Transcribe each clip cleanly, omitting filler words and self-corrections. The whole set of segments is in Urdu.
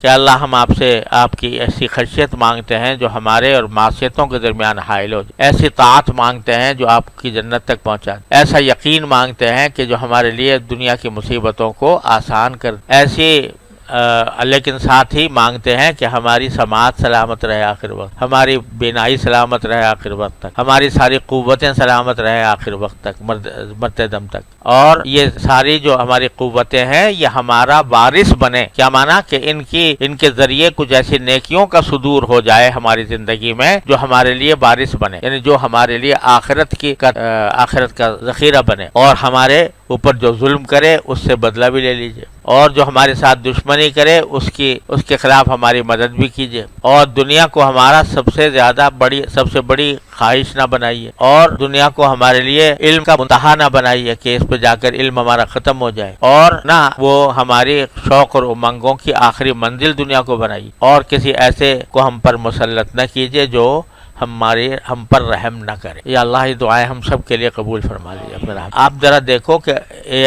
کہ اللہ ہم آپ سے آپ کی ایسی خشیت مانگتے ہیں جو ہمارے اور معصیتوں کے درمیان حائل ہو جائے، ایسی طاعت مانگتے ہیں جو آپ کی جنت تک پہنچا دے، ایسا یقین مانگتے ہیں کہ جو ہمارے لیے دنیا کی مصیبتوں کو آسان کر دے، ایسی لیکن ساتھ ہی مانگتے ہیں کہ ہماری سماعت سلامت رہے آخر وقت، ہماری بینائی سلامت رہے آخر وقت تک، ہماری ساری قوتیں سلامت رہے آخر وقت تک، مرتے دم تک، اور یہ ساری جو ہماری قوتیں ہیں یہ ہمارا وارث بنے۔ کیا مانا کہ ان کے ذریعے کچھ ایسی نیکیوں کا صدور ہو جائے ہماری زندگی میں جو ہمارے لیے وارث بنے، یعنی جو ہمارے لیے آخرت کا ذخیرہ بنے، اور ہمارے اوپر جو ظلم کرے اس سے بدلہ بھی لے لیجئے، اور جو ہمارے ساتھ دشمنی کرے اس کے خلاف ہماری مدد بھی کیجئے، اور دنیا کو ہمارا سب سے بڑی خواہش نہ بنائیے، اور دنیا کو ہمارے لیے علم کا منتہا نہ بنائیے کہ اس پہ جا کر علم ہمارا ختم ہو جائے، اور نہ وہ ہماری شوق اور امنگوں کی آخری منزل دنیا کو بنائیے، اور کسی ایسے کو ہم پر مسلط نہ کیجئے جو ہم پر رحم نہ کرے۔ یا اللہ یہ دعائیں ہم سب کے لیے قبول فرما لیجیے اپنے رحم۔ آپ ذرا دیکھو کہ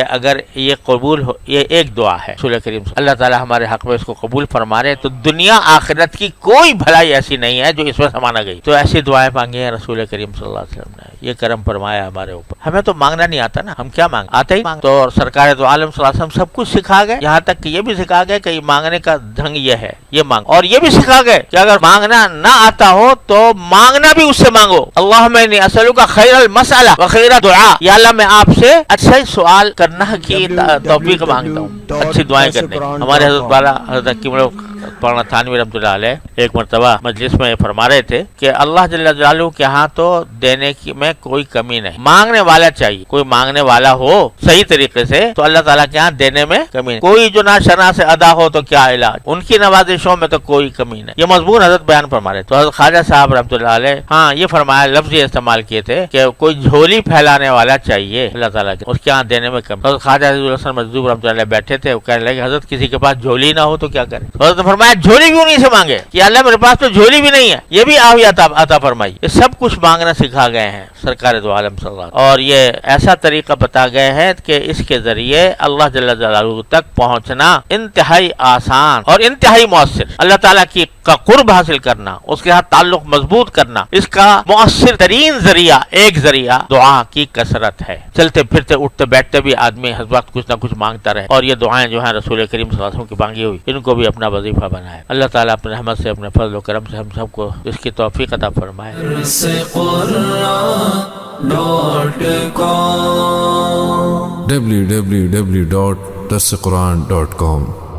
اگر یہ قبول ہو، یہ ایک دعا ہے رسول کریم صلی اللہ تعالیٰ ہمارے حق میں اس کو قبول فرما رہے، تو دنیا آخرت کی کوئی بھلائی ایسی نہیں ہے جو اس میں سمانا گئی۔ تو ایسی دعائیں مانگی ہیں رسول کریم صلی اللہ علیہ وسلم نے، یہ کرم فرمایا ہمارے اوپر۔ ہمیں تو مانگنا نہیں آتا نا، ہم کیا مانگ آتا ہی مانگ، تو سرکار دو عالم صلی اللہ علیہ وسلم سب کچھ سکھا گئے، یہاں تک کہ یہ بھی سکھا گئے کہ مانگنے کا ڈھنگ یہ ہے، یہ مانگ، اور یہ بھی سکھا گئے کہ اگر مانگنا نہ آتا ہو تو مانگنا بھی اس سے مانگو۔ اللہم انی اسألک خیر المسألہ و خیر دعا، یا اللہ میں آپ سے اچھا سوال کرنا کی توفیق مانگتا ہوں، اچھی دعائیں کرنے۔ ہمارے حضرت والا حضرت حکیم مولانا تھانوی رحمۃ اللہ علیہ ایک مرتبہ مجلس میں فرما رہے تھے کہ اللہ جل جلالہ کے ہاں تو دینے کی میں کوئی کمی نہیں، مانگنے والا چاہیے، کوئی مانگنے والا ہو صحیح طریقے سے تو اللہ تعالیٰ کے ہاں دینے میں کمی نہیں، کوئی جو نہ شنا سے ادا ہو تو کیا علاج، ان کی نوازشوں میں تو کوئی کمی نہیں۔ یہ مضمون حضرت بیان فرما رہے، تو حضرت خواجہ صاحب رحمۃ اللہ علیہ ہاں یہ فرمایا، لفظ یہ استعمال کیے تھے کہ کوئی جھولی پھیلانے والا چاہیے اللہ تعالیٰ کے، اس کے ہاں دینے میں کمی۔ حضرت خواجہ عزیز الحسن مجذوب رحمۃ اللہ علیہ بیٹھے تھے، وہ کہنے لگے حضرت کسی کے پاس جھولی نہ ہو تو کیا کرے؟ حضرت نے فرمایا جھولی کیوں نہیں سے مانگے، کہ اللہ میرے پاس تو جھولی بھی نہیں ہے، یہ بھی آہوی عطا فرمائی۔ یہ سب کچھ مانگنا سکھا گئے ہیں سرکار دو عالم صلی اللہ علیہ وسلم، اور یہ ایسا طریقہ بتا گئے ہیں کہ اس کے ذریعے اللہ جل جلالہ تک پہنچنا انتہائی آسان اور انتہائی مؤثر، اللہ تعالیٰ کا قرب حاصل کرنا، اس کے ساتھ تعلق مضبوط کرنا، اس کا مؤثر ترین ذریعہ ایک ذریعہ دعا کی کثرت ہے۔ چلتے پھرتے اٹھتے بیٹھتے بھی آدمی ہر وقت کچھ نہ کچھ مانگتا رہے، اور یہ دعائیں جو ہیں رسول کریم صلی اللہ علیہ وسلم کی مانگی ہوئی، ان کو بھی اپنا وظیفہ بنائے۔ اللہ تعالیٰ اپنے رحمت سے اپنے فضل و کرم سے ہم سب کو اس کی توفیق عطا فرمائے۔ www.darsequran.com